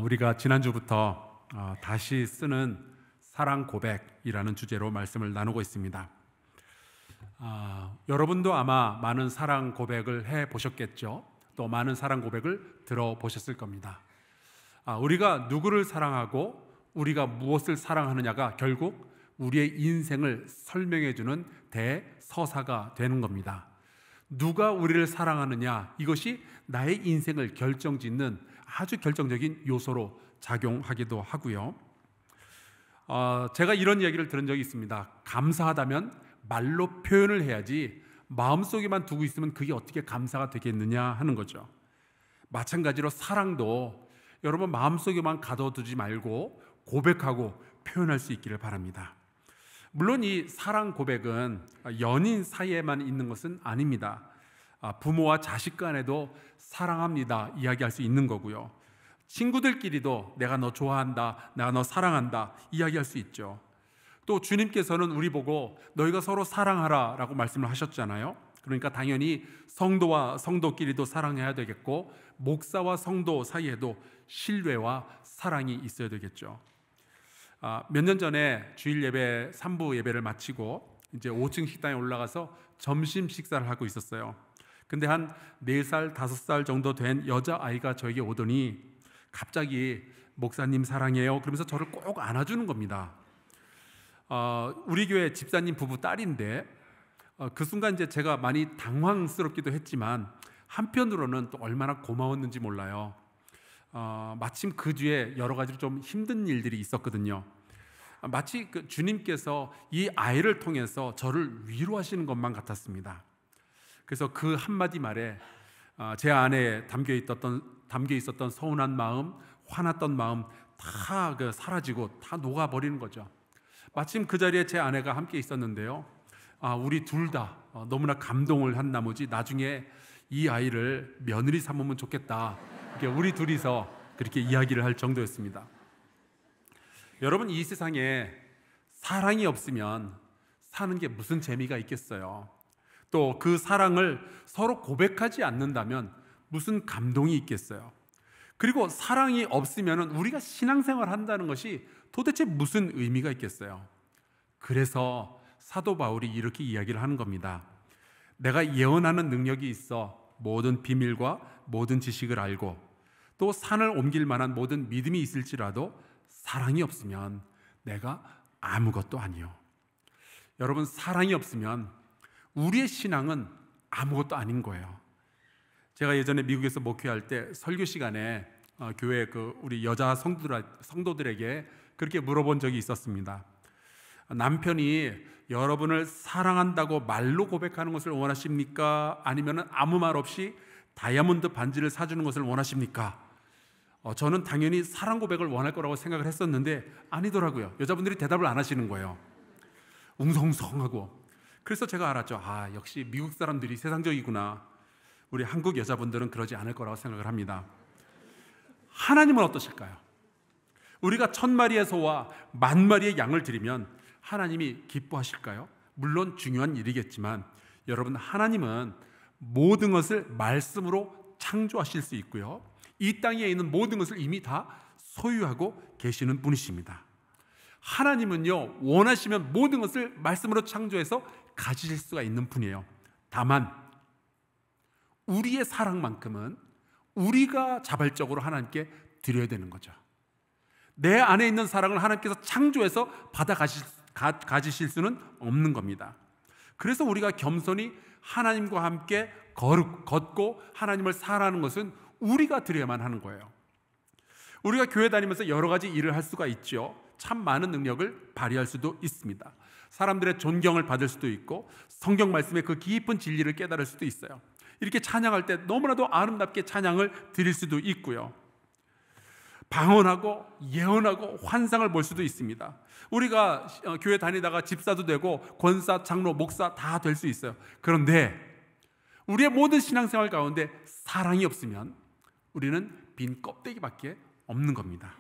우리가 지난주부터 다시 쓰는 사랑 고백이라는 주제로 말씀을 나누고 있습니다. 여러분도 아마 많은 사랑 고백을 해 보셨겠죠. 또 많은 사랑 고백을 들어보셨을 겁니다. 우리가 누구를 사랑하고 우리가 무엇을 사랑하느냐가 결국 우리의 인생을 설명해 주는 대서사가 되는 겁니다. 누가 우리를 사랑하느냐, 이것이 나의 인생을 결정짓는 아주 결정적인 요소로 작용하기도 하고요. 제가 이런 이야기를 들은 적이 있습니다. 감사하다면 말로 표현을 해야지 마음속에만 두고 있으면 그게 어떻게 감사가 되겠느냐 하는 거죠. 마찬가지로 사랑도 여러분 마음속에만 가둬두지 말고 고백하고 표현할 수 있기를 바랍니다. 물론 이 사랑 고백은 연인 사이에만 있는 것은 아닙니다. 부모와 자식 간에도 사랑합니다 이야기할 수 있는 거고요. 친구들끼리도 내가 너 좋아한다, 내가 너 사랑한다 이야기할 수 있죠. 또 주님께서는 우리 보고 너희가 서로 사랑하라 라고 말씀을 하셨잖아요. 그러니까 당연히 성도와 성도끼리도 사랑해야 되겠고, 목사와 성도 사이에도 신뢰와 사랑이 있어야 되겠죠. 몇 년 전에 주일 예배 3부 예배를 마치고 이제 5층 식당에 올라가서 점심 식사를 하고 있었어요. 근데 한 4살, 5살 정도 된 여자아이가 저에게 오더니 갑자기 목사님 사랑해요 그러면서 저를 꼭 안아주는 겁니다. 우리 교회 집사님 부부 딸인데 그 순간 이제 제가 많이 당황스럽기도 했지만 한편으로는 또 얼마나 고마웠는지 몰라요. 마침 그 뒤에 여러 가지로 좀 힘든 일들이 있었거든요. 마치 그 주님께서 이 아이를 통해서 저를 위로하시는 것만 같았습니다. 그래서 그 한마디 말에 제 안에 담겨 있었던 서운한 마음, 화났던 마음 다 사라지고 다 녹아버리는 거죠. 마침 그 자리에 제 아내가 함께 있었는데요. 우리 둘 다 너무나 감동을 한 나머지 나중에 이 아이를 며느리 삼으면 좋겠다, 이렇게 우리 둘이서 그렇게 이야기를 할 정도였습니다. 여러분, 이 세상에 사랑이 없으면 사는 게 무슨 재미가 있겠어요. 또 그 사랑을 서로 고백하지 않는다면 무슨 감동이 있겠어요. 그리고 사랑이 없으면 우리가 신앙생활 한다는 것이 도대체 무슨 의미가 있겠어요. 그래서 사도 바울이 이렇게 이야기를 하는 겁니다. 내가 예언하는 능력이 있어 모든 비밀과 모든 지식을 알고 또 산을 옮길 만한 모든 믿음이 있을지라도 사랑이 없으면 내가 아무것도 아니요. 여러분, 사랑이 없으면 우리의 신앙은 아무것도 아닌 거예요. 제가 예전에 미국에서 목회할 때 설교 시간에 교회 우리 여자 성도들에게 그렇게 물어본 적이 있었습니다. 남편이 여러분을 사랑한다고 말로 고백하는 것을 원하십니까? 아니면 아무 말 없이 다이아몬드 반지를 사주는 것을 원하십니까? 저는 당연히 사랑 고백을 원할 거라고 생각을 했었는데 아니더라고요. 여자분들이 대답을 안 하시는 거예요. 웅성웅성하고. 그래서 제가 알았죠. 역시 미국 사람들이 세상적이구나. 우리 한국 여자분들은 그러지 않을 거라고 생각을 합니다. 하나님은 어떠실까요? 우리가 1000마리의 소와 10,000마리의 양을 드리면 하나님이 기뻐하실까요? 물론 중요한 일이겠지만 여러분, 하나님은 모든 것을 말씀으로 창조하실 수 있고요, 이 땅에 있는 모든 것을 이미 다 소유하고 계시는 분이십니다. 하나님은요, 원하시면 모든 것을 말씀으로 창조해서 가지실 수가 있는 분이에요. 다만 우리의 사랑만큼은 우리가 자발적으로 하나님께 드려야 되는 거죠. 내 안에 있는 사랑을 하나님께서 창조해서 가지실 수는 없는 겁니다. 그래서 우리가 겸손히 하나님과 함께 걷고 하나님을 사랑하는 것은 우리가 드려야만 하는 거예요. 우리가 교회 다니면서 여러 가지 일을 할 수가 있죠. 참 많은 능력을 발휘할 수도 있습니다. 사람들의 존경을 받을 수도 있고 성경 말씀의 그 깊은 진리를 깨달을 수도 있어요. 이렇게 찬양할 때 너무나도 아름답게 찬양을 드릴 수도 있고요, 방언하고 예언하고 환상을 볼 수도 있습니다. 우리가 교회 다니다가 집사도 되고 권사, 장로, 목사 다 될 수 있어요. 그런데 우리의 모든 신앙생활 가운데 사랑이 없으면 우리는 빈 껍데기밖에 없는 겁니다.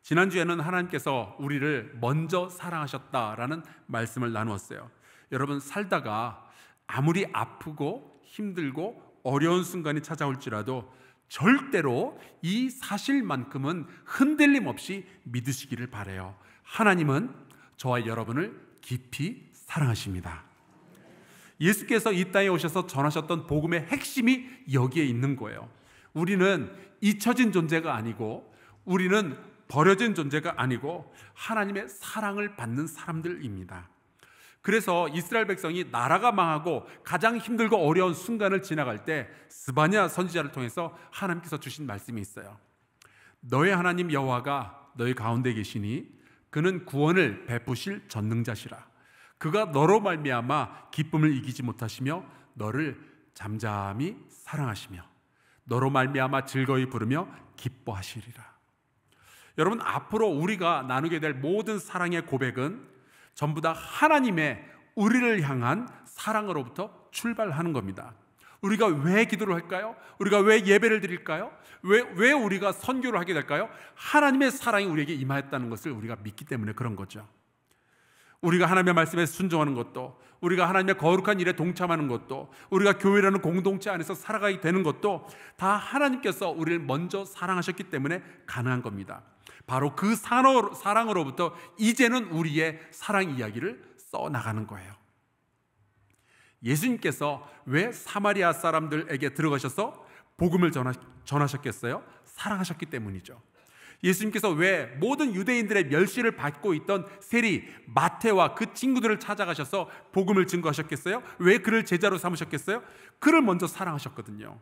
지난주에는 하나님께서 우리를 먼저 사랑하셨다라는 말씀을 나누었어요. 여러분, 살다가 아무리 아프고 힘들고 어려운 순간이 찾아올지라도 절대로 이 사실만큼은 흔들림 없이 믿으시기를 바라요. 하나님은 저와 여러분을 깊이 사랑하십니다. 예수께서 이 땅에 오셔서 전하셨던 복음의 핵심이 여기에 있는 거예요. 우리는 잊혀진 존재가 아니고, 우리는 버려진 존재가 아니고 하나님의 사랑을 받는 사람들입니다. 그래서 이스라엘 백성이 나라가 망하고 가장 힘들고 어려운 순간을 지나갈 때 스바냐 선지자를 통해서 하나님께서 주신 말씀이 있어요. 너의 하나님 여호와가 너희 가운데 계시니 그는 구원을 베푸실 전능자시라. 그가 너로 말미암아 기쁨을 이기지 못하시며 너를 잠잠히 사랑하시며 너로 말미암아 즐거이 부르며 기뻐하시리라. 여러분, 앞으로 우리가 나누게 될 모든 사랑의 고백은 전부 다 하나님의 우리를 향한 사랑으로부터 출발하는 겁니다. 우리가 왜 기도를 할까요? 우리가 왜 예배를 드릴까요? 왜 우리가 선교를 하게 될까요? 하나님의 사랑이 우리에게 임하였다는 것을 우리가 믿기 때문에 그런 거죠. 우리가 하나님의 말씀에 순종하는 것도, 우리가 하나님의 거룩한 일에 동참하는 것도, 우리가 교회라는 공동체 안에서 살아가게 되는 것도 다 하나님께서 우리를 먼저 사랑하셨기 때문에 가능한 겁니다. 바로 그 사랑으로부터 이제는 우리의 사랑 이야기를 써나가는 거예요. 예수님께서 왜 사마리아 사람들에게 들어가셔서 복음을 전하셨겠어요? 사랑하셨기 때문이죠. 예수님께서 왜 모든 유대인들의 멸시를 받고 있던 세리 마태와 그 친구들을 찾아가셔서 복음을 증거하셨겠어요? 왜 그를 제자로 삼으셨겠어요? 그를 먼저 사랑하셨거든요.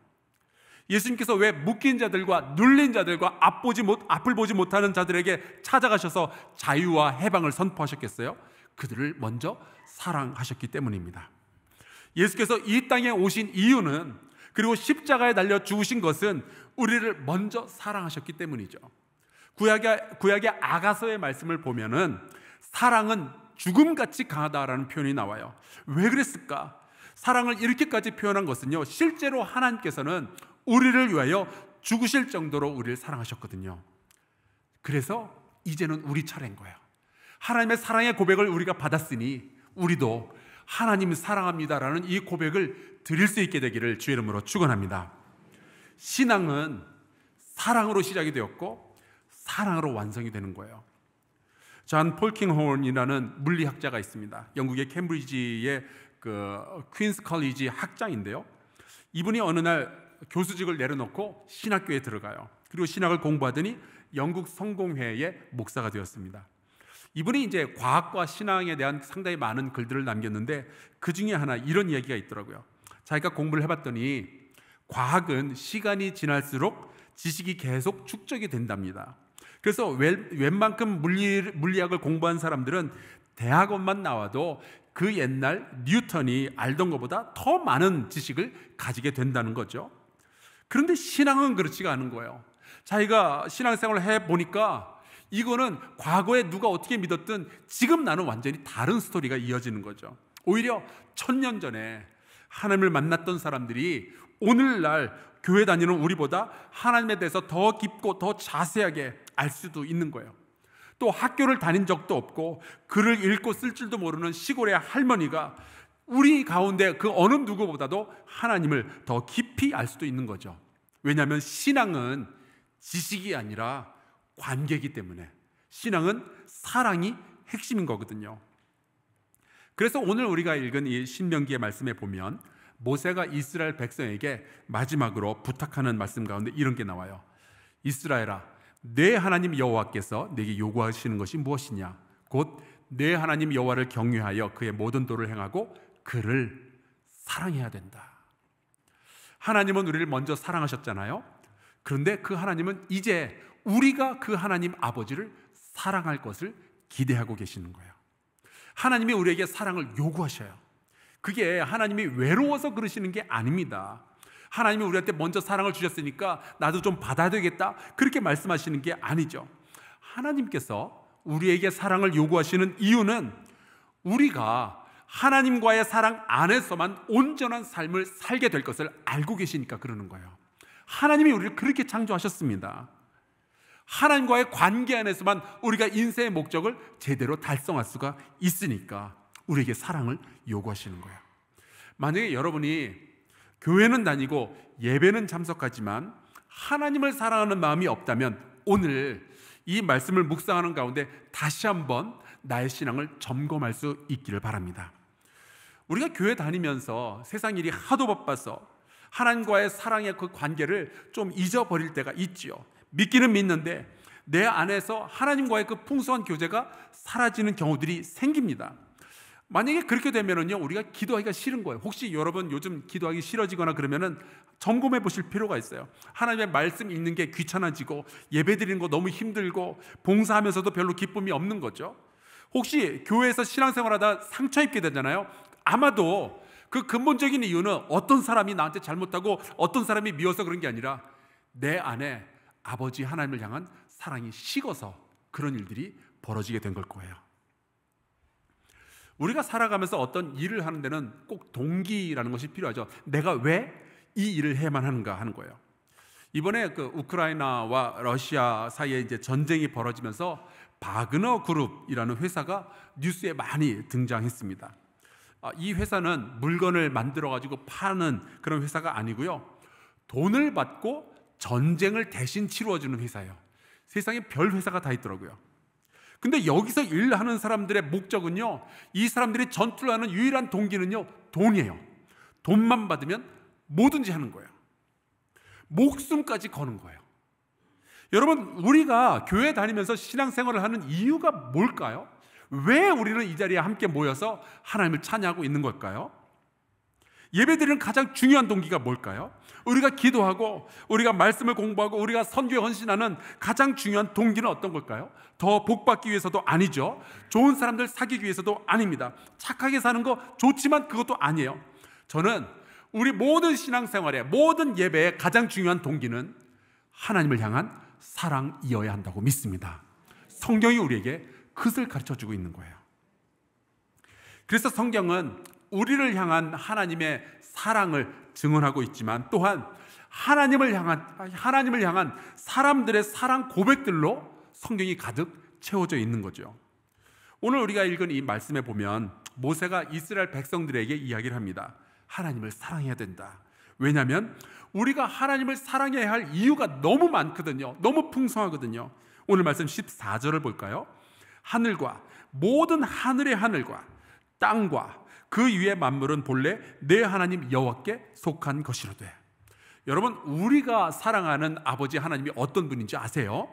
예수님께서 왜 묶인 자들과 눌린 자들과 앞을 보지 못하는 자들에게 찾아가셔서 자유와 해방을 선포하셨겠어요? 그들을 먼저 사랑하셨기 때문입니다. 예수께서 이 땅에 오신 이유는, 그리고 십자가에 달려 죽으신 것은 우리를 먼저 사랑하셨기 때문이죠. 구약의 아가서의 말씀을 보면은 사랑은 죽음같이 강하다라는 표현이 나와요. 왜 그랬을까? 사랑을 이렇게까지 표현한 것은요, 실제로 하나님께서는 우리를 위하여 죽으실 정도로 우리를 사랑하셨거든요. 그래서 이제는 우리 차례인 거예요. 하나님의 사랑의 고백을 우리가 받았으니 우리도 하나님 사랑합니다라는 이 고백을 드릴 수 있게 되기를 주의 이름으로 축원합니다. 신앙은 사랑으로 시작이 되었고 사랑으로 완성이 되는 거예요. 존 폴킹홀이라는 물리학자가 있습니다. 영국의 캠브리지의 퀸스 컬리지 학장인데요. 이분이 어느 날 교수직을 내려놓고 신학교에 들어가요. 그리고 신학을 공부하더니 영국 성공회의 목사가 되었습니다. 이분이 이제 과학과 신앙에 대한 상당히 많은 글들을 남겼는데 그 중에 하나 이런 이야기가 있더라고요. 자기가 공부를 해봤더니 과학은 시간이 지날수록 지식이 계속 축적이 된답니다. 그래서 웬만큼 물리학을 공부한 사람들은 대학원만 나와도 그 옛날 뉴턴이 알던 것보다 더 많은 지식을 가지게 된다는 거죠. 그런데 신앙은 그렇지가 않은 거예요. 자기가 신앙생활을 해보니까 이거는 과거에 누가 어떻게 믿었든 지금 나는 완전히 다른 스토리가 이어지는 거죠. 오히려 1000년 전에 하나님을 만났던 사람들이 오늘날 교회 다니는 우리보다 하나님에 대해서 더 깊고 더 자세하게 알 수도 있는 거예요. 또 학교를 다닌 적도 없고 글을 읽고 쓸 줄도 모르는 시골의 할머니가 우리 가운데 그 어느 누구보다도 하나님을 더 깊이 알 수도 있는 거죠. 왜냐하면 신앙은 지식이 아니라 관계이기 때문에, 신앙은 사랑이 핵심인 거거든요. 그래서 오늘 우리가 읽은 이 신명기의 말씀에 보면 모세가 이스라엘 백성에게 마지막으로 부탁하는 말씀 가운데 이런 게 나와요. 이스라엘아, 내 하나님 여호와께서 내게 요구하시는 것이 무엇이냐? 곧 내 하나님 여호와를 경외하여 그의 모든 도를 행하고 그를 사랑해야 된다. 하나님은 우리를 먼저 사랑하셨잖아요. 그런데 그 하나님은 이제 우리가 그 하나님 아버지를 사랑할 것을 기대하고 계시는 거예요. 하나님이 우리에게 사랑을 요구하셔요. 그게 하나님이 외로워서 그러시는 게 아닙니다. 하나님이 우리한테 먼저 사랑을 주셨으니까 나도 좀 받아야 되겠다, 그렇게 말씀하시는 게 아니죠. 하나님께서 우리에게 사랑을 요구하시는 이유는 우리가 하나님과의 사랑 안에서만 온전한 삶을 살게 될 것을 알고 계시니까 그러는 거예요. 하나님이 우리를 그렇게 창조하셨습니다. 하나님과의 관계 안에서만 우리가 인생의 목적을 제대로 달성할 수가 있으니까 우리에게 사랑을 요구하시는 거예요. 만약에 여러분이 교회는 다니고 예배는 참석하지만 하나님을 사랑하는 마음이 없다면 오늘 이 말씀을 묵상하는 가운데 다시 한번 나의 신앙을 점검할 수 있기를 바랍니다. 우리가 교회 다니면서 세상 일이 하도 바빠서 하나님과의 사랑의 그 관계를 좀 잊어버릴 때가 있지요. 믿기는 믿는데 내 안에서 하나님과의 그 풍성한 교제가 사라지는 경우들이 생깁니다. 만약에 그렇게 되면은요, 우리가 기도하기가 싫은 거예요. 혹시 여러분 요즘 기도하기 싫어지거나 그러면은 점검해 보실 필요가 있어요. 하나님의 말씀 읽는 게 귀찮아지고 예배 드리는 거 너무 힘들고 봉사하면서도 별로 기쁨이 없는 거죠. 혹시 교회에서 신앙생활하다 상처 입게 되잖아요. 아마도 그 근본적인 이유는 어떤 사람이 나한테 잘못하고 어떤 사람이 미워서 그런 게 아니라 내 안에 아버지 하나님을 향한 사랑이 식어서 그런 일들이 벌어지게 된 걸 거예요. 우리가 살아가면서 어떤 일을 하는 데는 꼭 동기라는 것이 필요하죠. 내가 왜 이 일을 해야만 하는가 하는 거예요. 이번에 그 우크라이나와 러시아 사이에 이제 전쟁이 벌어지면서 바그너 그룹이라는 회사가 뉴스에 많이 등장했습니다. 이 회사는 물건을 만들어 가지고 파는 그런 회사가 아니고요, 돈을 받고 전쟁을 대신 치루어주는 회사예요. 세상에 별 회사가 다 있더라고요. 근데 여기서 일하는 사람들의 목적은요, 이 사람들이 전투를 하는 유일한 동기는요, 돈이에요. 돈만 받으면 뭐든지 하는 거예요. 목숨까지 거는 거예요. 여러분, 우리가 교회 다니면서 신앙생활을 하는 이유가 뭘까요? 왜 우리는 이 자리에 함께 모여서 하나님을 찬양하고 있는 걸까요? 예배드리는 가장 중요한 동기가 뭘까요? 우리가 기도하고 우리가 말씀을 공부하고 우리가 선교에 헌신하는 가장 중요한 동기는 어떤 걸까요? 더 복받기 위해서도 아니죠. 좋은 사람들 사귀기 위해서도 아닙니다. 착하게 사는 거 좋지만 그것도 아니에요. 저는 우리 모든 신앙생활의 모든 예배의 가장 중요한 동기는 하나님을 향한 사랑이어야 한다고 믿습니다. 성경이 우리에게 그것을 가르쳐주고 있는 거예요. 그래서 성경은 우리를 향한 하나님의 사랑을 증언하고 있지만 또한 하나님을 향한 사람들의 사랑 고백들로 성경이 가득 채워져 있는 거죠. 오늘 우리가 읽은 이 말씀에 보면 모세가 이스라엘 백성들에게 이야기를 합니다. 하나님을 사랑해야 된다. 왜냐하면 우리가 하나님을 사랑해야 할 이유가 너무 많거든요. 너무 풍성하거든요. 오늘 말씀 14절을 볼까요? 하늘과 모든 하늘의 하늘과 땅과 그 위의 만물은 본래 내 하나님 여호와께 속한 것이로되. 여러분, 우리가 사랑하는 아버지 하나님이 어떤 분인지 아세요?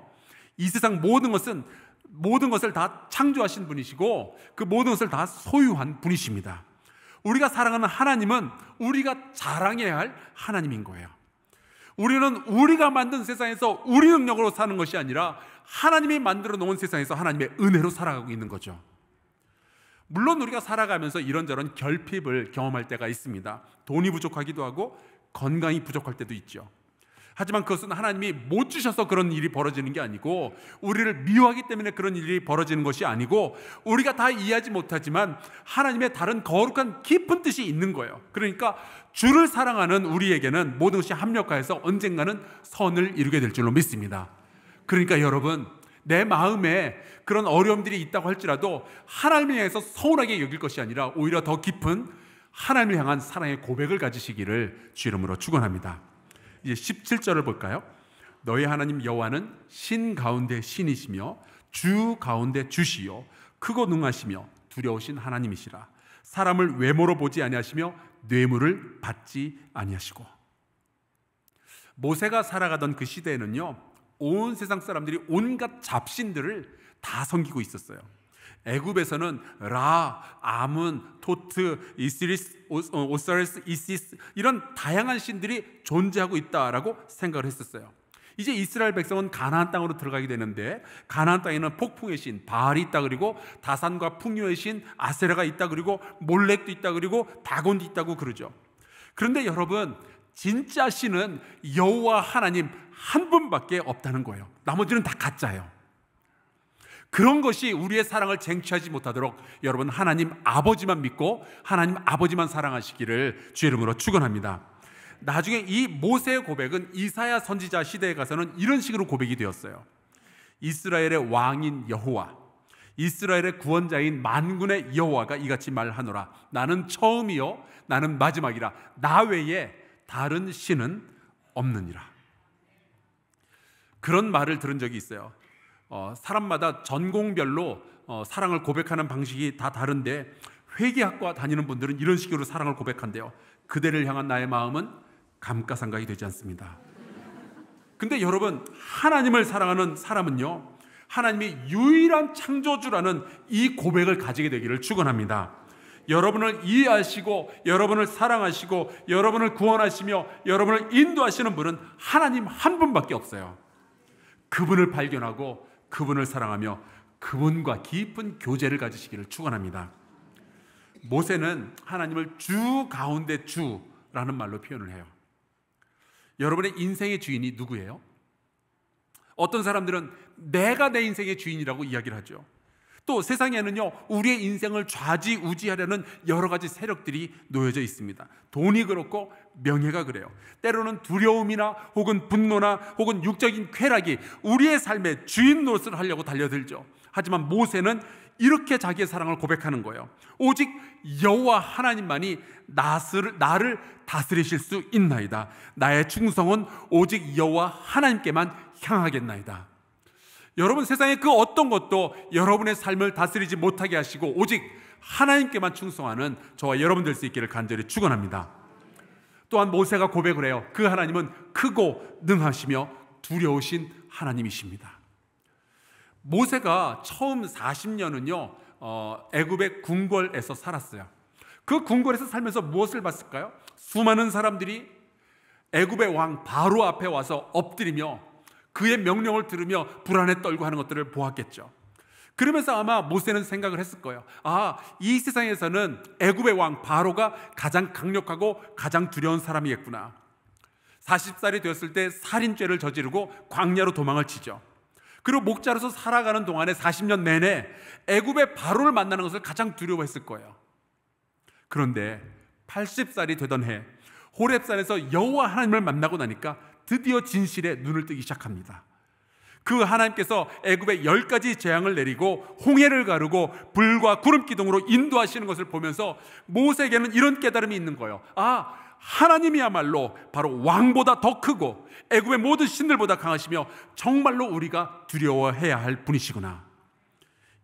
이 세상 모든 것을 다 창조하신 분이시고 그 모든 것을 다 소유한 분이십니다. 우리가 사랑하는 하나님은 우리가 자랑해야 할 하나님인 거예요. 우리는 우리가 만든 세상에서 우리 능력으로 사는 것이 아니라 하나님이 만들어 놓은 세상에서 하나님의 은혜로 살아가고 있는 거죠. 물론 우리가 살아가면서 이런저런 결핍을 경험할 때가 있습니다. 돈이 부족하기도 하고 건강이 부족할 때도 있죠. 하지만 그것은 하나님이 못 주셔서 그런 일이 벌어지는 게 아니고 우리를 미워하기 때문에 그런 일이 벌어지는 것이 아니고 우리가 다 이해하지 못하지만 하나님의 다른 거룩한 깊은 뜻이 있는 거예요. 그러니까 주를 사랑하는 우리에게는 모든 것이 합력하여서 언젠가는 선을 이루게 될 줄로 믿습니다. 그러니까 여러분, 내 마음에 그런 어려움들이 있다고 할지라도 하나님을 향해서 서운하게 여길 것이 아니라 오히려 더 깊은 하나님을 향한 사랑의 고백을 가지시기를 주 이름으로 축원합니다. 이제 17절을 볼까요? 너희 하나님 여호와는 신 가운데 신이시며 주 가운데 주시요 크고 능하시며 두려우신 하나님이시라. 사람을 외모로 보지 아니하시며 뇌물을 받지 아니하시고. 모세가 살아가던 그 시대에는요, 온 세상 사람들이 온갖 잡신들을 다 섬기고 있었어요. 애굽에서는 라, 아문, 토트, 이시리스, 오사리스, 이시스 이런 다양한 신들이 존재하고 있다라고 생각을 했었어요. 이제 이스라엘 백성은 가나안 땅으로 들어가게 되는데 가나안 땅에는 폭풍의 신 바알이 있다, 그리고 다산과 풍요의 신 아세라가 있다, 그리고 몰렉도 있다, 그리고 다곤도 있다고 그러죠. 그런데 여러분, 진짜 신은 여호와 하나님 한 분밖에 없다는 거예요. 나머지는 다 가짜예요. 그런 것이 우리의 사랑을 쟁취하지 못하도록 여러분, 하나님 아버지만 믿고 하나님 아버지만 사랑하시기를 주 이름으로 축원합니다. 나중에 이 모세의 고백은 이사야 선지자 시대에 가서는 이런 식으로 고백이 되었어요. 이스라엘의 왕인 여호와, 이스라엘의 구원자인 만군의 여호와가 이같이 말하노라. 나는 처음이요 나는 마지막이라. 나 외에 다른 신은 없느니라. 그런 말을 들은 적이 있어요. 사람마다 전공별로 사랑을 고백하는 방식이 다 다른데 회계학과 다니는 분들은 이런 식으로 사랑을 고백한대요. 그대를 향한 나의 마음은 감가상각이 되지 않습니다. 근데 여러분, 하나님을 사랑하는 사람은요, 하나님이 유일한 창조주라는 이 고백을 가지게 되기를 축원합니다. 여러분을 이해하시고 여러분을 사랑하시고 여러분을 구원하시며 여러분을 인도하시는 분은 하나님 한 분밖에 없어요. 그분을 발견하고 그분을 사랑하며 그분과 깊은 교제를 가지시기를 축원합니다. 모세는 하나님을 주 가운데 주라는 말로 표현을 해요. 여러분의 인생의 주인이 누구예요? 어떤 사람들은 내가 내 인생의 주인이라고 이야기를 하죠. 또 세상에는요, 우리의 인생을 좌지우지하려는 여러 가지 세력들이 놓여져 있습니다. 돈이 그렇고 명예가 그래요. 때로는 두려움이나 혹은 분노나 혹은 육적인 쾌락이 우리의 삶의 주인 노릇을 하려고 달려들죠. 하지만 모세는 이렇게 자기의 사랑을 고백하는 거예요. 오직 여호와 하나님만이 나를 다스리실 수 있나이다. 나의 충성은 오직 여호와 하나님께만 향하겠나이다. 여러분, 세상의 그 어떤 것도 여러분의 삶을 다스리지 못하게 하시고 오직 하나님께만 충성하는 저와 여러분 될 수 있기를 간절히 축원합니다. 또한 모세가 고백을 해요. 그 하나님은 크고 능하시며 두려우신 하나님이십니다. 모세가 처음 40년은요 애굽의 궁궐에서 살았어요. 그 궁궐에서 살면서 무엇을 봤을까요? 수많은 사람들이 애굽의 왕 바로 앞에 와서 엎드리며 그의 명령을 들으며 불안에 떨고 하는 것들을 보았겠죠. 그러면서 아마 모세는 생각을 했을 거예요. 이 세상에서는 애굽의 왕 바로가 가장 강력하고 가장 두려운 사람이겠구나. 40살이 되었을 때 살인죄를 저지르고 광야로 도망을 치죠. 그리고 목자로서 살아가는 동안에 40년 내내 애굽의 바로를 만나는 것을 가장 두려워했을 거예요. 그런데 80살이 되던 해 호렙산에서 여호와 하나님을 만나고 나니까 드디어 진실에 눈을 뜨기 시작합니다. 그 하나님께서 애굽에 10가지 재앙을 내리고 홍해를 가르고 불과 구름 기둥으로 인도하시는 것을 보면서 모세에게는 이런 깨달음이 있는 거예요. 하나님이야말로 바로 왕보다 더 크고 애굽의 모든 신들보다 강하시며 정말로 우리가 두려워해야 할 분이시구나.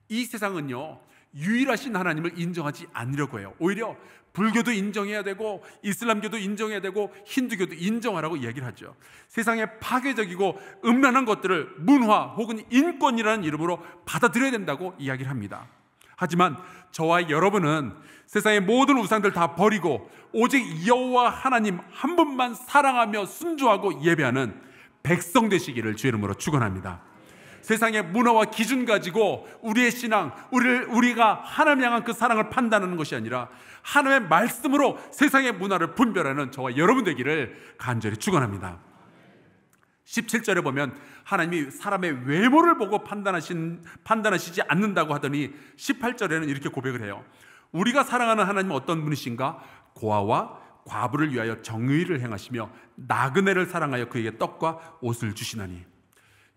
이 세상은요, 유일하신 하나님을 인정하지 않으려고 해요. 오히려 불교도 인정해야 되고 이슬람교도 인정해야 되고 힌두교도 인정하라고 이야기를 하죠. 세상에 파괴적이고 음란한 것들을 문화 혹은 인권이라는 이름으로 받아들여야 된다고 이야기를 합니다. 하지만 저와 여러분은 세상의 모든 우상들 다 버리고 오직 여호와 하나님 한 분만 사랑하며 순종하고 예배하는 백성 되시기를 주의 이름으로 축원합니다. 세상의 문화와 기준 가지고 우리의 신앙, 우리가 하나님 향한 그 사랑을 판단하는 것이 아니라 하나님의 말씀으로 세상의 문화를 분별하는 저와 여러분 되기를 간절히 축원합니다. 17절에 보면 하나님이 사람의 외모를 보고 판단하시지 않는다고 하더니 18절에는 이렇게 고백을 해요. 우리가 사랑하는 하나님은 어떤 분이신가? 고아와 과부를 위하여 정의를 행하시며 나그네를 사랑하여 그에게 떡과 옷을 주시나니.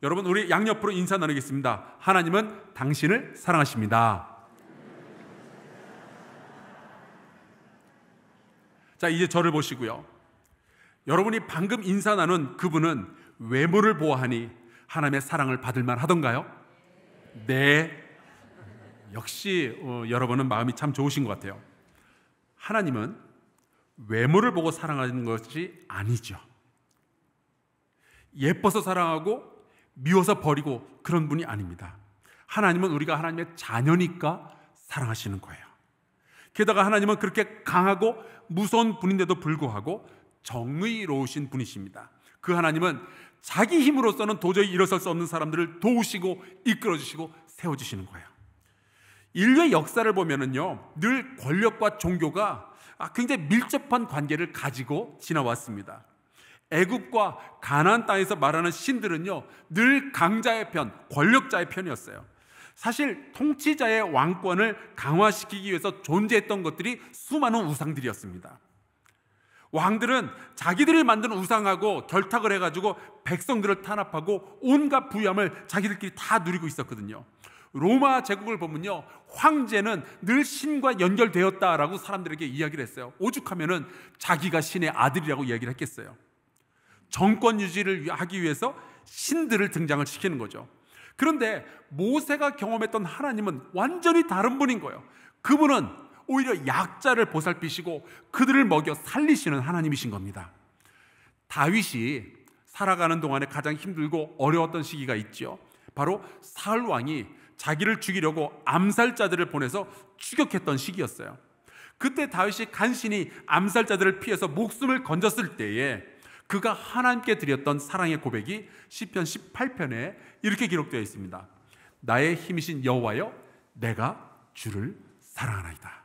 여러분, 우리 양옆으로 인사 나누겠습니다. 하나님은 당신을 사랑하십니다. 자, 이제 저를 보시고요. 여러분이 방금 인사 나눈 그분은 외모를 보아하니 하나님의 사랑을 받을 만하던가요? 네. 역시 여러분은 마음이 참 좋으신 것 같아요. 하나님은 외모를 보고 사랑하는 것이 아니죠. 예뻐서 사랑하고 미워서 버리고 그런 분이 아닙니다. 하나님은 우리가 하나님의 자녀니까 사랑하시는 거예요. 게다가 하나님은 그렇게 강하고 무서운 분인데도 불구하고 정의로우신 분이십니다. 그 하나님은 자기 힘으로서는 도저히 일어설 수 없는 사람들을 도우시고 이끌어주시고 세워주시는 거예요. 인류의 역사를 보면은요, 늘 권력과 종교가 굉장히 밀접한 관계를 가지고 지나왔습니다. 애굽과 가나안 땅에서 말하는 신들은요, 늘 강자의 편, 권력자의 편이었어요. 사실 통치자의 왕권을 강화시키기 위해서 존재했던 것들이 수많은 우상들이었습니다. 왕들은 자기들이 만든 우상하고 결탁을 해가지고 백성들을 탄압하고 온갖 부유함을 자기들끼리 다 누리고 있었거든요. 로마 제국을 보면요, 황제는 늘 신과 연결되었다라고 사람들에게 이야기를 했어요. 오죽하면은 자기가 신의 아들이라고 이야기를 했겠어요. 정권 유지를 하기 위해서 신들을 등장을 시키는 거죠. 그런데 모세가 경험했던 하나님은 완전히 다른 분인 거예요. 그분은 오히려 약자를 보살피시고 그들을 먹여 살리시는 하나님이신 겁니다. 다윗이 살아가는 동안에 가장 힘들고 어려웠던 시기가 있죠. 바로 사울 왕이 자기를 죽이려고 암살자들을 보내서 추격했던 시기였어요. 그때 다윗이 간신히 암살자들을 피해서 목숨을 건졌을 때에 그가 하나님께 드렸던 사랑의 고백이 시편 18편에 이렇게 기록되어 있습니다. 나의 힘이신 여호와여, 내가 주를 사랑하나이다.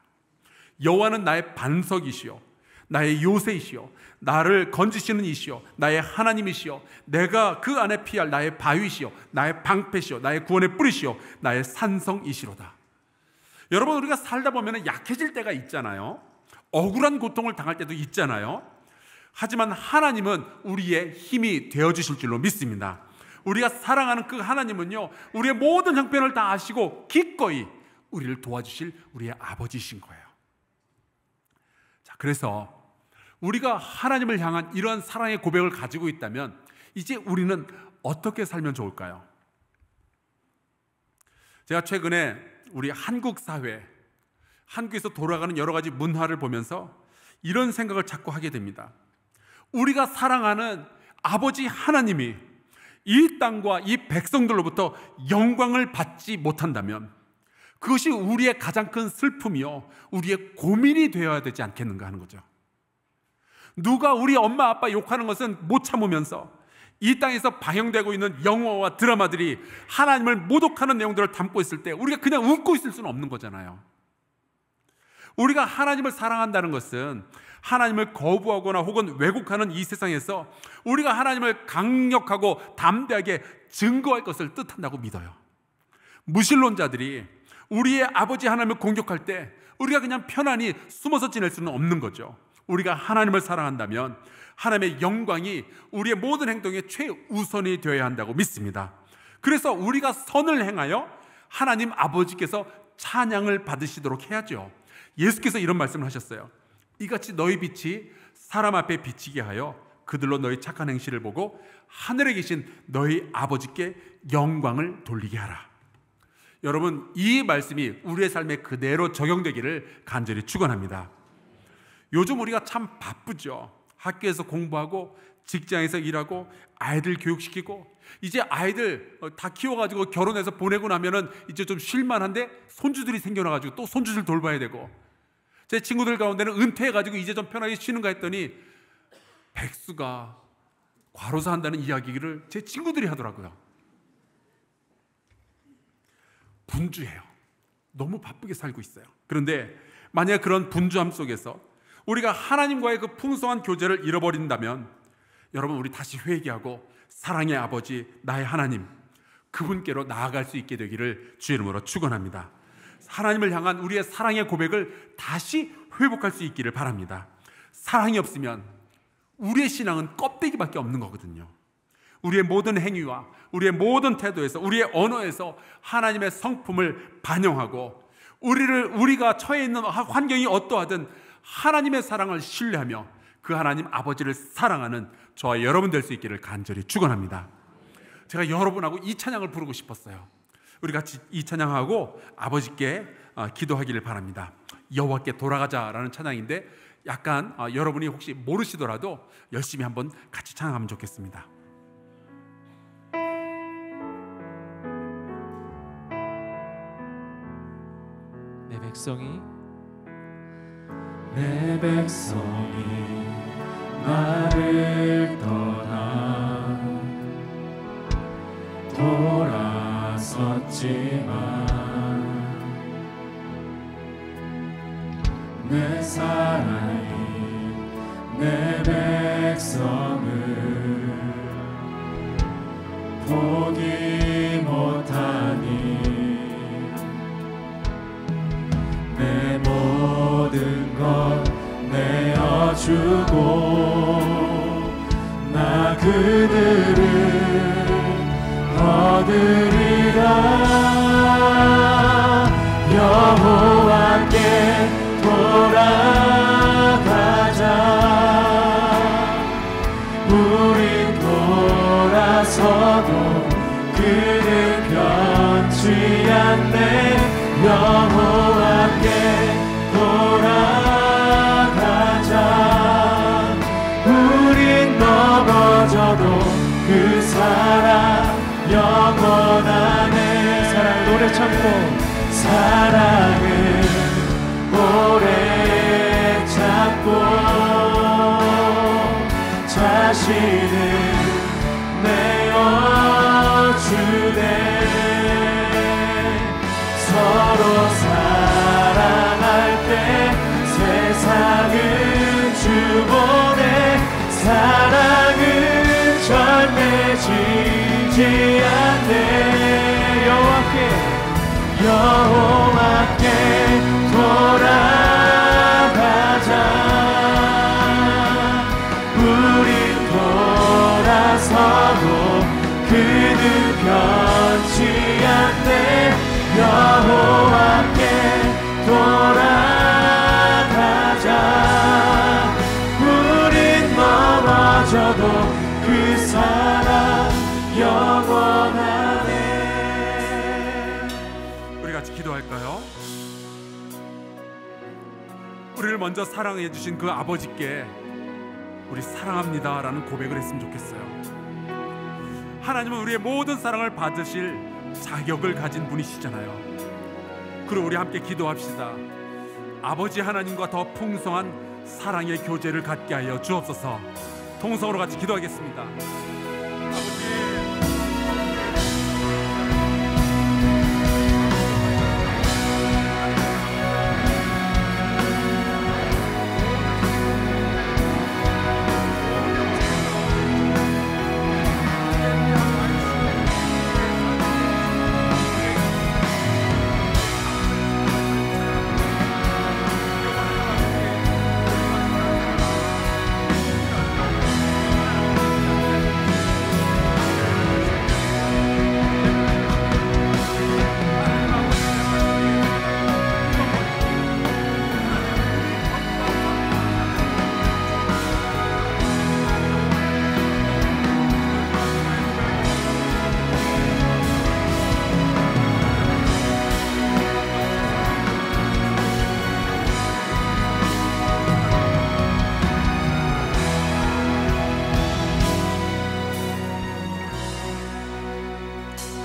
여호와는 나의 반석이시요 나의 요새이시요 나를 건지시는 이시요 나의 하나님이시요 내가 그 안에 피할 나의 바위시요 나의 방패시요 나의 구원의 뿌리시요 나의 산성이시로다. 여러분, 우리가 살다 보면 약해질 때가 있잖아요. 억울한 고통을 당할 때도 있잖아요. 하지만 하나님은 우리의 힘이 되어주실 줄로 믿습니다. 우리가 사랑하는 그 하나님은요, 우리의 모든 형편을 다 아시고 기꺼이 우리를 도와주실 우리의 아버지이신 거예요. 자, 그래서 우리가 하나님을 향한 이러한 사랑의 고백을 가지고 있다면 이제 우리는 어떻게 살면 좋을까요? 제가 최근에 우리 한국 사회, 한국에서 돌아가는 여러 가지 문화를 보면서 이런 생각을 자꾸 하게 됩니다. 우리가 사랑하는 아버지 하나님이 이 땅과 이 백성들로부터 영광을 받지 못한다면 그것이 우리의 가장 큰 슬픔이요 우리의 고민이 되어야 되지 않겠는가 하는 거죠. 누가 우리 엄마 아빠 욕하는 것은 못 참으면서 이 땅에서 방영되고 있는 영화와 드라마들이 하나님을 모독하는 내용들을 담고 있을 때 우리가 그냥 웃고 있을 수는 없는 거잖아요. 우리가 하나님을 사랑한다는 것은 하나님을 거부하거나 혹은 왜곡하는 이 세상에서 우리가 하나님을 강력하고 담대하게 증거할 것을 뜻한다고 믿어요. 무신론자들이 우리의 아버지 하나님을 공격할 때 우리가 그냥 편안히 숨어서 지낼 수는 없는 거죠. 우리가 하나님을 사랑한다면 하나님의 영광이 우리의 모든 행동의 최우선이 되어야 한다고 믿습니다. 그래서 우리가 선을 행하여 하나님 아버지께서 찬양을 받으시도록 해야죠. 예수께서 이런 말씀을 하셨어요. 이같이 너희 빛이 사람 앞에 비치게 하여 그들로 너희 착한 행실을 보고 하늘에 계신 너희 아버지께 영광을 돌리게 하라. 여러분, 이 말씀이 우리의 삶에 그대로 적용되기를 간절히 축원합니다. 요즘 우리가 참 바쁘죠. 학교에서 공부하고 직장에서 일하고 아이들 교육시키고 이제 아이들 다 키워가지고 결혼해서 보내고 나면은 이제 좀 쉴만한데 손주들이 생겨나가지고 또 손주들 돌봐야 되고, 제 친구들 가운데는 은퇴해가지고 이제 좀 편하게 쉬는가 했더니 백수가 과로사 한다는 이야기를 제 친구들이 하더라고요. 분주해요. 너무 바쁘게 살고 있어요. 그런데 만약 그런 분주함 속에서 우리가 하나님과의 그 풍성한 교제를 잃어버린다면 여러분, 우리 다시 회개하고 사랑의 아버지 나의 하나님 그분께로 나아갈 수 있게 되기를 주의 이름으로 축원합니다. 하나님을 향한 우리의 사랑의 고백을 다시 회복할 수 있기를 바랍니다. 사랑이 없으면 우리의 신앙은 껍데기밖에 없는 거거든요. 우리의 모든 행위와 우리의 모든 태도에서, 우리의 언어에서 하나님의 성품을 반영하고 우리가 처해 있는 환경이 어떠하든 하나님의 사랑을 신뢰하며 그 하나님 아버지를 사랑하는 저와 여러분 될 수 있기를 간절히 축원합니다. 제가 여러분하고 이 찬양을 부르고 싶었어요. 우리 같이 이 찬양하고 아버지께 기도하기를 바랍니다. 여호와께 돌아가자라는 찬양인데 약간 여러분이 혹시 모르시더라도 열심히 한번 같이 찬양하면 좋겠습니다. 내 백성이 나를 떠나 돌아섰지만 내 사랑이 내 백성을 포기 못하니 내 모든 것 내어주고 나 그들을 얻으리라. 여호와께 돌아가자. 우린 돌아서 그는 변치 않네. 여호와께 돌아가자. 우린 넘어져도 그 사랑 영원하네. 사랑을 오래 참고, 사랑을 오래 참고 자신을 내어주네. 서로 사랑할 때 세상은 주보네. 사랑은 절대지지 않네. 여호와께 돌아가자. 우린 돌아서도 그는 변치 않네. 여호와께 돌아가자. 우린 넘어져도 그 사랑 영원하네. 우리 같이 기도할까요? 우리를 먼저 사랑해 주신 그 아버지께 우리 사랑합니다 라는 고백을 했으면 좋겠어요. 하나님은 우리의 모든 사랑을 받으실 자격을 가진 분이시잖아요. 그리고 우리 함께 기도합시다. 아버지 하나님과 더 풍성한 사랑의 교제를 갖게 하여 주옵소서. 통성으로 같이 기도하겠습니다.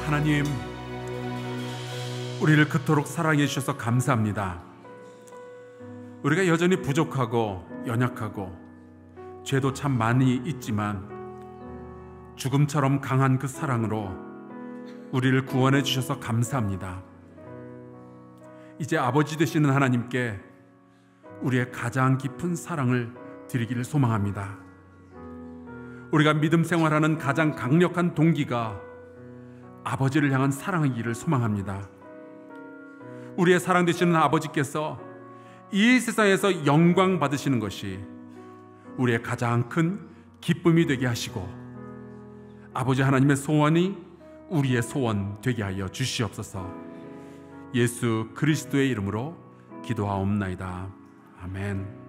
하나님, 우리를 그토록 사랑해 주셔서 감사합니다. 우리가 여전히 부족하고 연약하고 죄도 참 많이 있지만 죽음처럼 강한 그 사랑으로 우리를 구원해 주셔서 감사합니다. 이제 아버지 되시는 하나님께 우리의 가장 깊은 사랑을 드리기를 소망합니다. 우리가 믿음 생활하는 가장 강력한 동기가 아버지를 향한 사랑이기를 소망합니다. 우리의 사랑 되시는 아버지께서 이 세상에서 영광 받으시는 것이 우리의 가장 큰 기쁨이 되게 하시고 아버지 하나님의 소원이 우리의 소원 되게 하여 주시옵소서. 예수 그리스도의 이름으로 기도하옵나이다. 아멘.